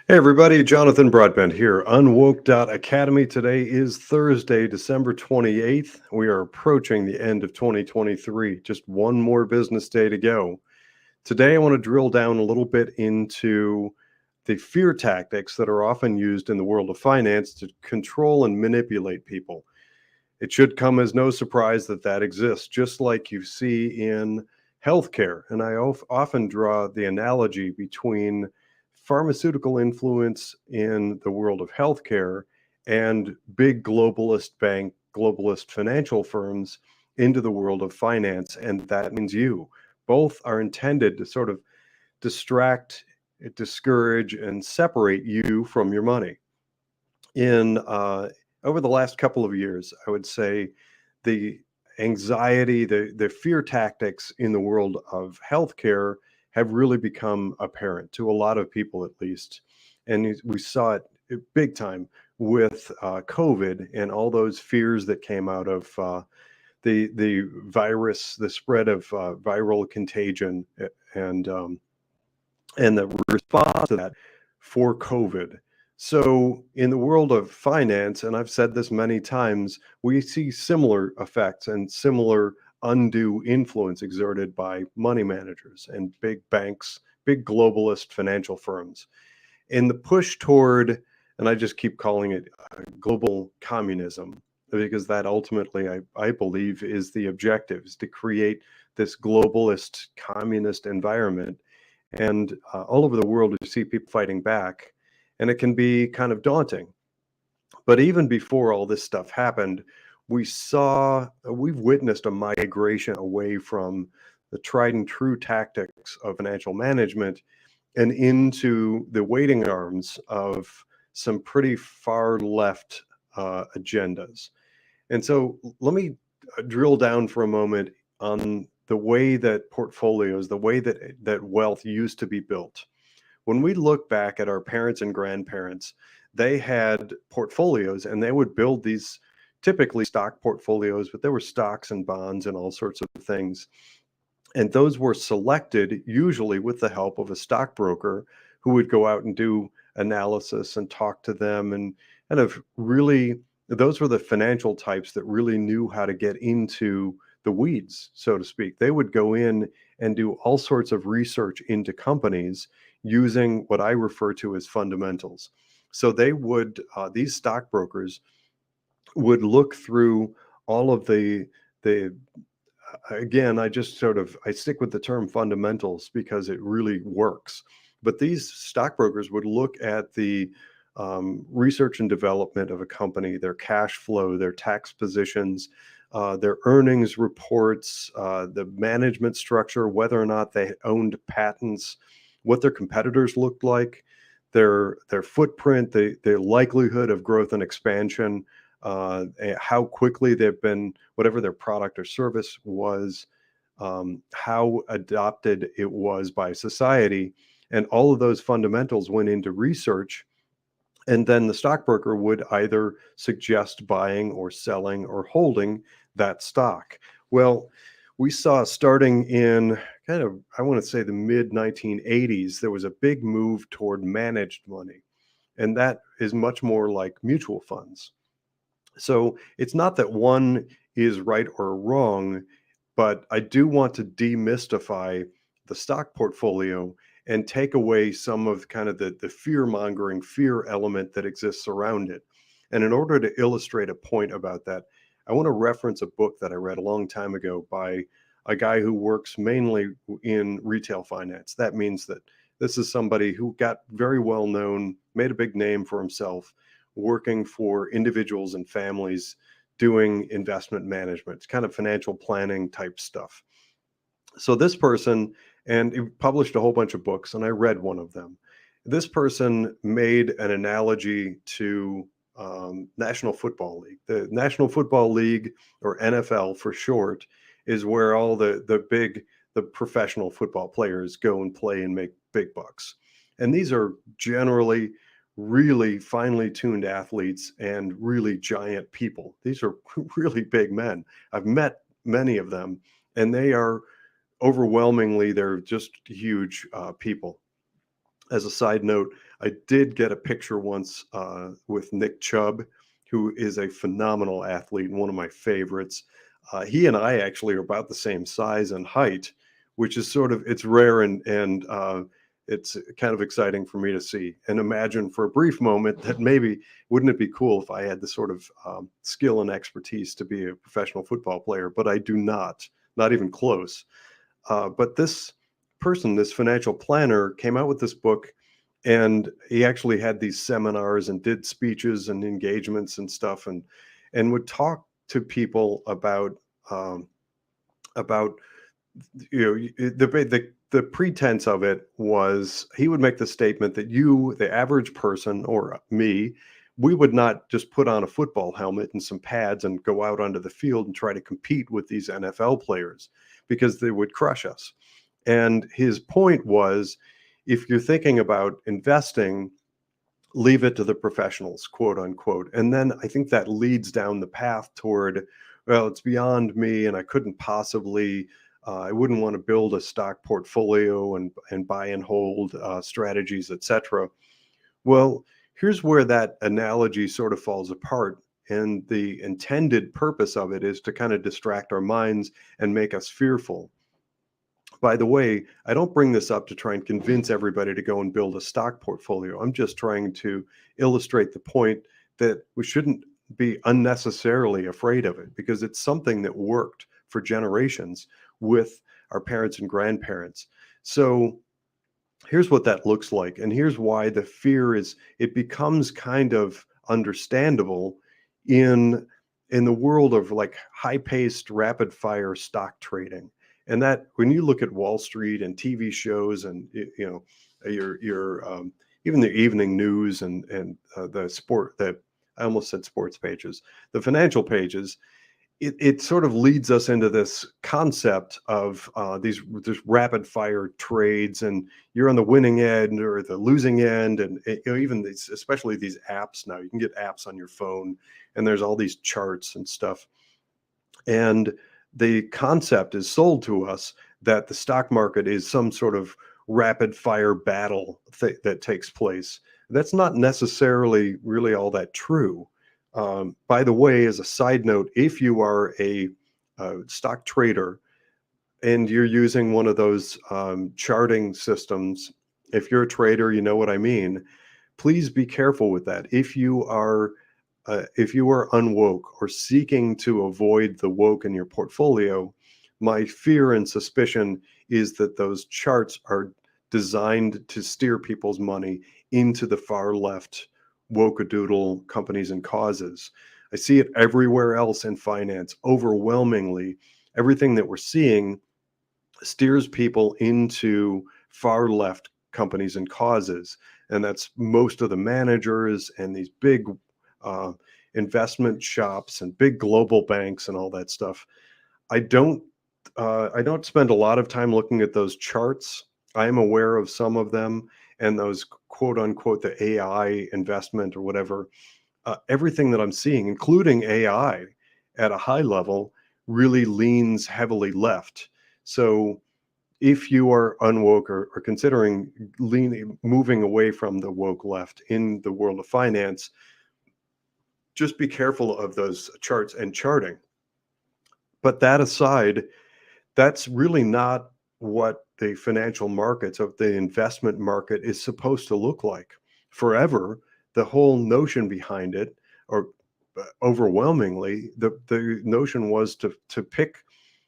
Hey everybody, Jonathan Broadbent here, UnWoke.Academy. Today is Thursday, December 28th. We are approaching the end of 2023. Just one more business day to go. Today I want to drill down a little bit into the fear tactics that are often used in the world of finance to control and manipulate people. It should come as no surprise that that exists, just like you see in healthcare. And I often draw the analogy between pharmaceutical influence in the world of healthcare and big globalist financial firms into the world of finance. And that means you. Both are intended to sort of distract, discourage, and separate you from your money. In Over the last couple of years, I would say the anxiety, the fear tactics in the world of healthcare have really become apparent to a lot of people, at least. And we saw it big time with COVID and all those fears that came out of the virus, the spread of viral contagion, and the response to that for COVID. So, in the world of finance, and I've said this many times, we see similar effects and similar undue influence exerted by money managers and big banks, big globalist financial firms. In the push toward, and I just keep calling it global communism, because that ultimately, I believe, is the objective, is to create this globalist communist environment. And all over the world, you see people fighting back, and it can be kind of daunting. But even before all this stuff happened, we've witnessed a migration away from the tried and true tactics of financial management and into the waiting arms of some pretty far left agendas. And so let me drill down for a moment on the way that portfolios, the way that wealth used to be built. When we look back at our parents and grandparents, they had portfolios and they would build these typically stock portfolios, but there were stocks and bonds and all sorts of things. And those were selected usually with the help of a stockbroker who would go out and do analysis and talk to them and kind of really, those were the financial types that really knew how to get into the weeds, so to speak. They would go in and do all sorts of research into companies using what I refer to as fundamentals. So these stockbrokers would look through all of the again, I stick with the term fundamentals because it really works. But these stockbrokers would look at the research and development of a company, their cash flow, their tax positions, their earnings reports, the management structure, whether or not they owned patents, what their competitors looked like, their footprint, the likelihood of growth and expansion, how quickly they've been, whatever their product or service was, how adopted it was by society. And all of those fundamentals went into research. And then the stockbroker would either suggest buying or selling or holding that stock. Well, we saw starting in kind of, I want to say the mid 1980s, there was a big move toward managed money. And that is much more like mutual funds. So it's not that one is right or wrong, but I do want to demystify the stock portfolio and take away some of kind of the fear mongering, fear element that exists around it. And in order to illustrate a point about that, I want to reference a book that I read a long time ago by a guy who works mainly in retail finance. That means that this is somebody who got very well known, made a big name for himself, working for individuals and families doing investment management. It's kind of financial planning type stuff. So this person, and he published a whole bunch of books, and I read one of them. This person made an analogy to National Football League. The National Football League, or NFL for short, is where all the professional football players go and play and make big bucks. And these are generally really finely tuned athletes and really giant people. These are really big men. I've met many of them, and they are overwhelmingly, they're just huge people. As a side note, I did get a picture once with Nick Chubb, who is a phenomenal athlete and one of my favorites. He and I actually are about the same size and height, which is sort of it's rare and it's kind of exciting for me to see and imagine for a brief moment that maybe wouldn't it be cool if I had the sort of skill and expertise to be a professional football player, but I do not even close. But this person, this financial planner, came out with this book, and he actually had these seminars and did speeches and engagements and stuff, and would talk to people um, about the pretense of it was he would make the statement that you, the average person, or me, we would not just put on a football helmet and some pads and go out onto the field and try to compete with these NFL players because they would crush us. And his point was, if you're thinking about investing, leave it to the professionals, quote unquote. And then I think that leads down the path toward, well, it's beyond me, and I couldn't possibly. I wouldn't want to build a stock portfolio and buy and hold strategies, etc. Well, here's where that analogy sort of falls apart. And the intended purpose of it is to kind of distract our minds and make us fearful. By the way, I don't bring this up to try and convince everybody to go and build a stock portfolio. I'm just trying to illustrate the point that we shouldn't be unnecessarily afraid of it because it's something that worked for generations with our parents and grandparents. So here's what that looks like. And here's why the fear is it becomes kind of understandable in in the world of like high-paced rapid fire stock trading. And that when you look at Wall Street and TV shows and your even the evening news and the sport that I almost said sports pages, the financial pages, it sort of leads us into this concept of these rapid fire trades, and you're on the winning end or the losing end, and even these, especially these apps now, you can get apps on your phone, and there's all these charts and stuff, and the concept is sold to us that the stock market is some sort of rapid fire battle that takes place. That's not necessarily really all that true. By the way, as a side note, if you are a stock trader and you're using one of those charting systems, if you're a trader, you know what I mean. Please be careful with that. If you are unwoke or seeking to avoid the woke in your portfolio, my fear and suspicion is that those charts are designed to steer people's money into the far left wokeadoodle companies and causes. I see it everywhere else in finance. Overwhelmingly, everything that we're seeing steers people into far left companies and causes. And that's most of the managers and these big uh, investment shops and big global banks and all that stuff. I don't I don't spend a lot of time looking at those charts. I am aware of some of them and those quote unquote the AI investment or whatever. Everything that I'm seeing, including AI at a high level, really leans heavily left. So if you are unwoke or considering moving away from the woke left in the world of finance, just be careful of those charts and charting. But that aside, that's really not what the financial markets of the investment market is supposed to look like. Forever, the whole notion behind it, or overwhelmingly, the notion was to pick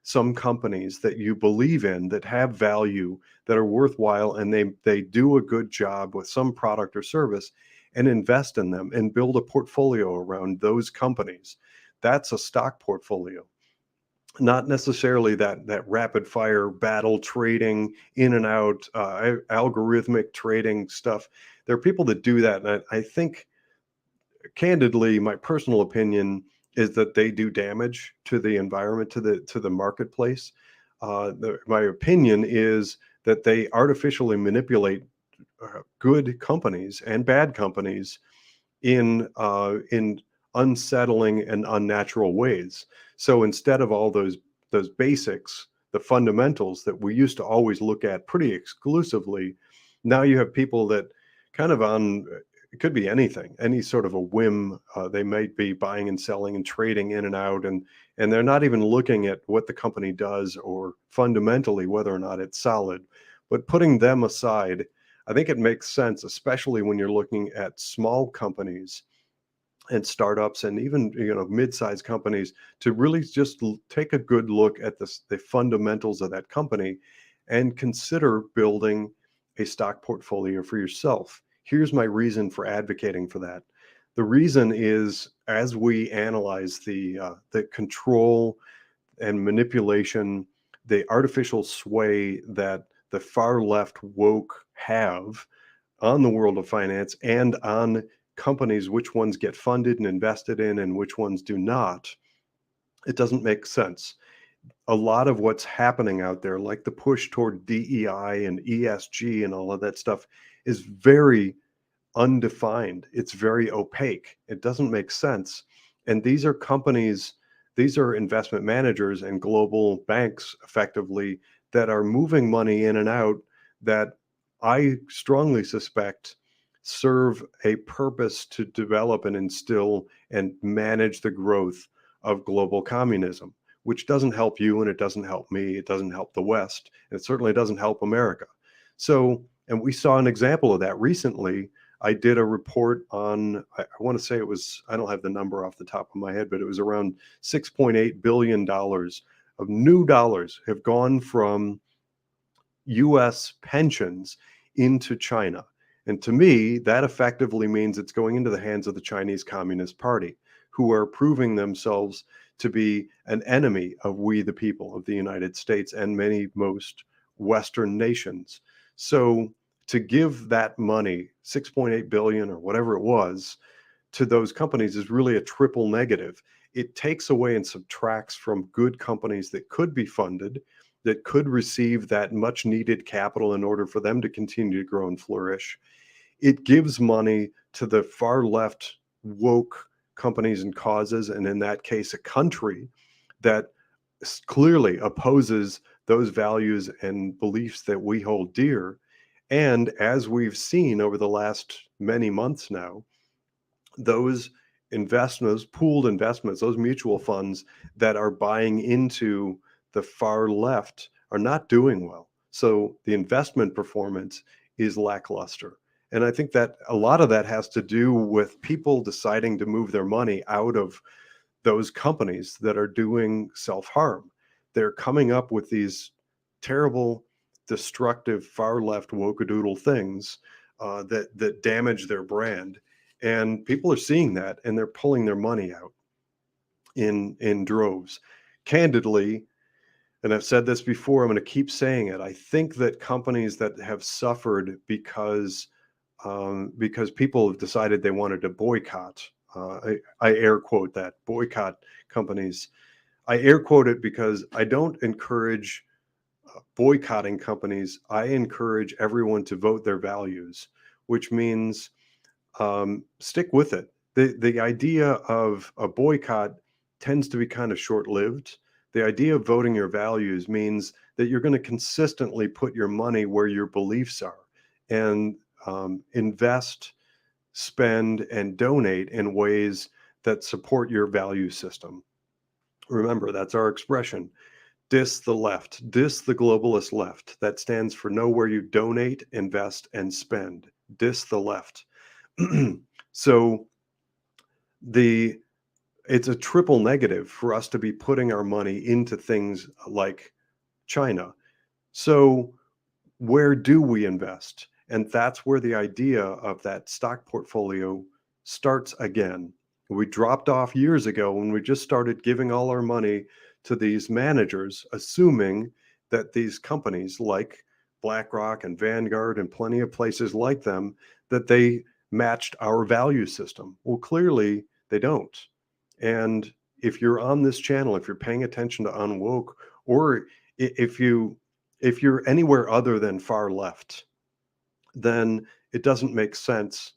some companies that you believe in that have value, that are worthwhile, and they do a good job with some product or service, and invest in them and build a portfolio around those companies. That's a stock portfolio, not necessarily that rapid fire battle trading in and out, algorithmic trading stuff. There are people that do that, and I think candidly, my personal opinion is that they do damage to the environment, to the marketplace. My opinion is that they artificially manipulate good companies and bad companies in unsettling and unnatural ways. So instead of all those basics, the fundamentals that we used to always look at pretty exclusively, Now you have people that kind of on it could be anything, any sort of a whim. They might be buying and selling and trading in and out, and they're not even looking at what the company does or fundamentally whether or not it's solid. But putting them aside, I think it makes sense, especially when you're looking at small companies and startups and even mid-sized companies, to really just take a good look at the fundamentals of that company and consider building a stock portfolio for yourself. Here's my reason for advocating for that. The reason is, as we analyze the control and manipulation, the artificial sway that the far left woke have on the world of finance and on companies, which ones get funded and invested in and which ones do not, it doesn't make sense. A lot of what's happening out there, like the push toward DEI and ESG and all of that stuff, is very undefined. It's very opaque. It doesn't make sense. And these are companies, these are investment managers and global banks effectively that are moving money in and out that I strongly suspect serve a purpose to develop and instill and manage the growth of global communism, which doesn't help you and it doesn't help me. It doesn't help the West. And it certainly doesn't help America. So, and we saw an example of that recently. I did a report on, I want to say it was, I don't have the number off the top of my head, but it was around $6.8 billion of new dollars have gone from US pensions into China. And to me, that effectively means it's going into the hands of the Chinese Communist Party, who are proving themselves to be an enemy of we the people of the United States and most Western nations. So to give that money, 6.8 billion or whatever it was, to those companies is really a triple negative. It takes away and subtracts from good companies that could be funded, that could receive that much needed capital in order for them to continue to grow and flourish. It gives money to the far left woke companies and causes, and in that case, a country that clearly opposes those values and beliefs that we hold dear. And as we've seen over the last many months now, those investments, pooled investments, those mutual funds that are buying into the far left are not doing well. So the investment performance is lackluster. And I think that a lot of that has to do with people deciding to move their money out of those companies that are doing self-harm. They're coming up with these terrible, destructive, far left wokadoodle things that damage their brand. And people are seeing that and they're pulling their money out in droves. Candidly, and I've said this before, I'm going to keep saying it. I think that companies that have suffered because people have decided they wanted to boycott. I air quote that, boycott companies. I air quote it because I don't encourage boycotting companies. I encourage everyone to vote their values, which means stick with it. The idea of a boycott tends to be kind of short-lived. The idea of voting your values means that you're going to consistently put your money where your beliefs are and invest, spend, and donate in ways that support your value system. Remember, that's our expression. Diss the left, diss the globalist left. That stands for know where you donate, invest, and spend. Diss the left. So it's a triple negative for us to be putting our money into things like China. So where do we invest? And that's where the idea of that stock portfolio starts again. We dropped off years ago when we just started giving all our money to these managers, assuming that these companies like BlackRock and Vanguard and plenty of places like them, that they matched our value system. Well, clearly they don't. And if you're on this channel, if you're paying attention to UnWoke, or if you're anywhere other than far left, then it doesn't make sense.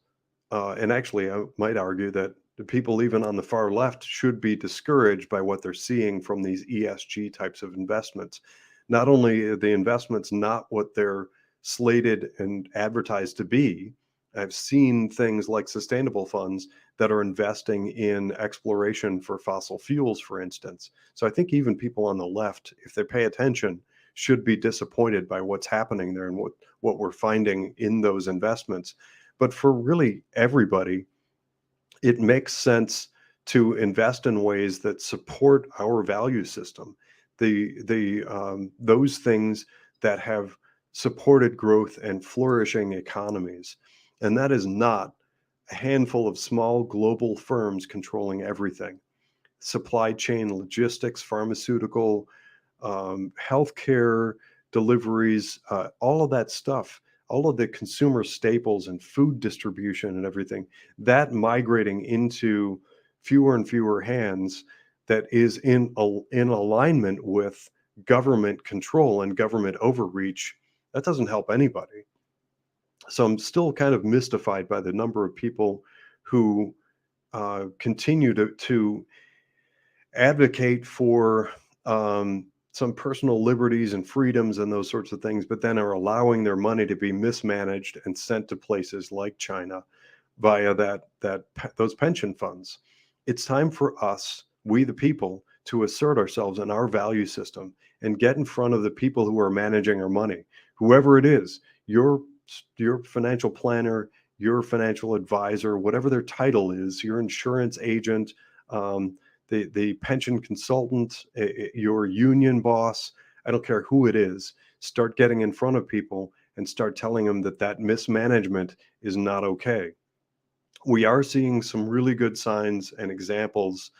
And actually, I might argue that the people even on the far left should be discouraged by what they're seeing from these ESG types of investments. Not only are the investments not what they're slated and advertised to be. I've seen things like sustainable funds that are investing in exploration for fossil fuels, for instance. So I think even people on the left, if they pay attention, should be disappointed by what's happening there and what we're finding in those investments. But for really everybody, it makes sense to invest in ways that support our value system. Those things that have supported growth and flourishing economies. And that is not a handful of small global firms controlling everything. Supply chain, logistics, pharmaceutical, healthcare deliveries, all of that stuff, all of the consumer staples and food distribution and everything, that migrating into fewer and fewer hands, that is in alignment with government control and government overreach, that doesn't help anybody. So I'm still kind of mystified by the number of people who continue to advocate for some personal liberties and freedoms and those sorts of things, but then are allowing their money to be mismanaged and sent to places like China via those pension funds. It's time for us, we the people, to assert ourselves in our value system and get in front of the people who are managing our money, whoever it is, your financial planner, your financial advisor, whatever their title is, your insurance agent, the pension consultant, your union boss, I don't care who it is, start getting in front of people and start telling them that mismanagement is not okay. We are seeing some really good signs and examples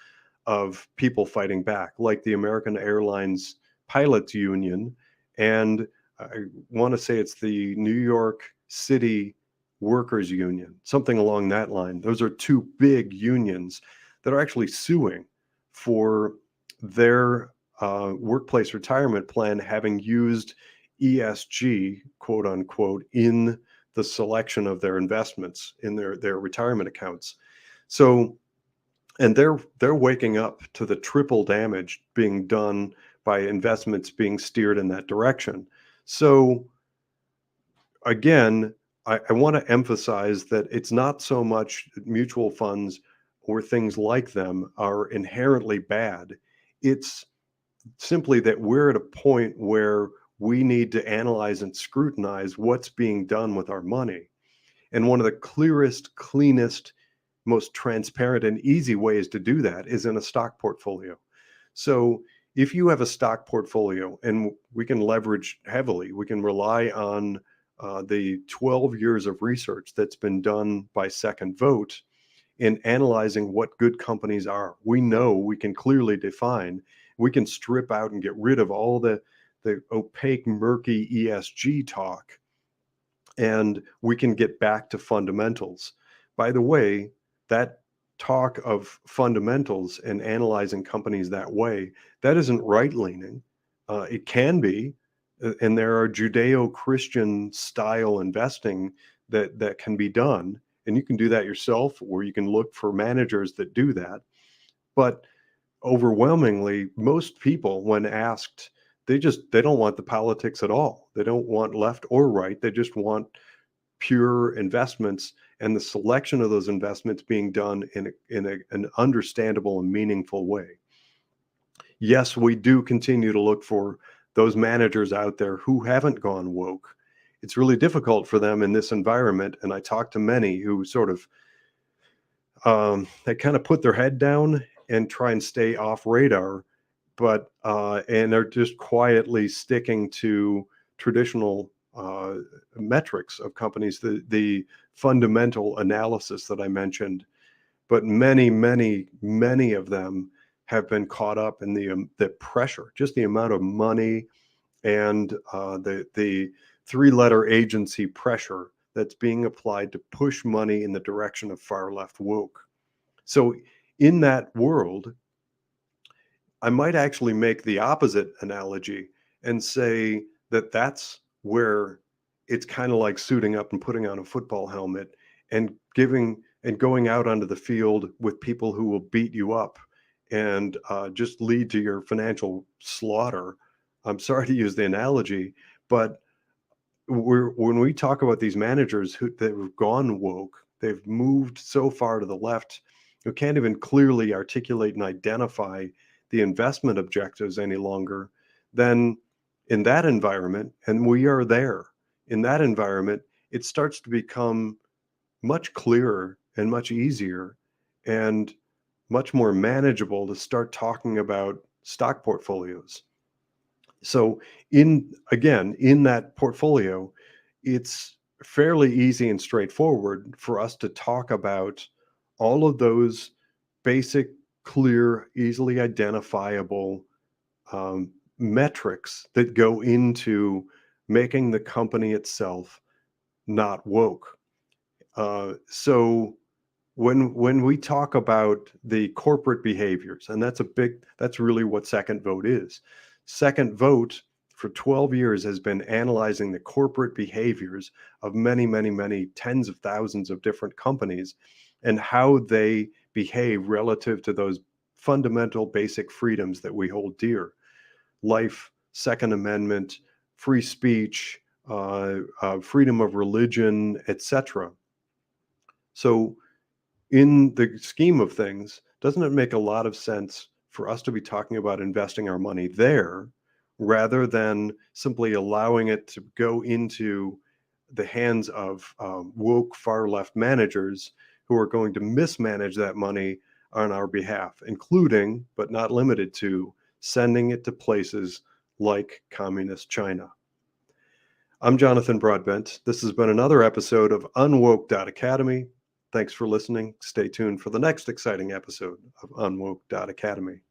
of people fighting back, like the American Airlines Pilots Union, and I want to say it's the New York City Workers Union, something along that line. Those are two big unions that are actually suing for their workplace retirement plan having used ESG, quote unquote, in the selection of their investments in their retirement accounts. So, and they're waking up to the triple damage being done by investments being steered in that direction. So again, I want to emphasize that it's not so much mutual funds or things like them are inherently bad. It's simply that we're at a point where we need to analyze and scrutinize what's being done with our money. And one of the clearest, cleanest, most transparent and easy ways to do that is in a stock portfolio. So if you have a stock portfolio, and we can leverage heavily, we can rely on the 12 years of research that's been done by Second Vote in analyzing what good companies are. We know, we can clearly define, we can strip out and get rid of all the opaque, murky ESG talk, and we can get back to fundamentals. By the way, that talk of fundamentals and analyzing companies that way, that isn't right-leaning. It can be, and there are Judeo-Christian style investing that can be done, and you can do that yourself, or you can look for managers that do that. But overwhelmingly, most people, when asked, they don't want the politics at all. They don't want left or right. They just want pure investments, and the selection of those investments being done in an understandable and meaningful way. Yes, we do continue to look for those managers out there who haven't gone woke. It's really difficult for them in this environment, and I talk to many who sort of they kind of put their head down and try and stay off radar, but and they're just quietly sticking to traditional metrics of companies, the fundamental analysis that I mentioned. But many, many, many of them have been caught up in the pressure, just the amount of money and the three-letter agency pressure that's being applied to push money in the direction of far left woke. So in that world, I might actually make the opposite analogy and say that that's where it's kind of like suiting up and putting on a football helmet and going out onto the field with people who will beat you up and just lead to your financial slaughter. I'm sorry to use the analogy, but when we talk about these managers that have gone woke, they've moved so far to the left, who can't even clearly articulate and identify the investment objectives any longer, then in that environment, and we are there, in that environment, it starts to become much clearer and much easier and much more manageable to start talking about stock portfolios. So in that portfolio, it's fairly easy and straightforward for us to talk about all of those basic, clear, easily identifiable metrics that go into making the company itself not woke. So when we talk about the corporate behaviors, and that's really what Second Vote is. Second Vote for 12 years has been analyzing the corporate behaviors of many, many, many tens of thousands of different companies and how they behave relative to those fundamental basic freedoms that we hold dear: life, Second Amendment, free speech, freedom of religion, etc. So in the scheme of things, doesn't it make a lot of sense for us to be talking about investing our money there rather than simply allowing it to go into the hands of woke far left managers who are going to mismanage that money on our behalf, including, but not limited to, sending it to places like communist China? I'm Jonathan Broadbent. This has been another episode of UnWoke.Academy. Thanks for listening. Stay tuned for the next exciting episode of UnWoke.Academy.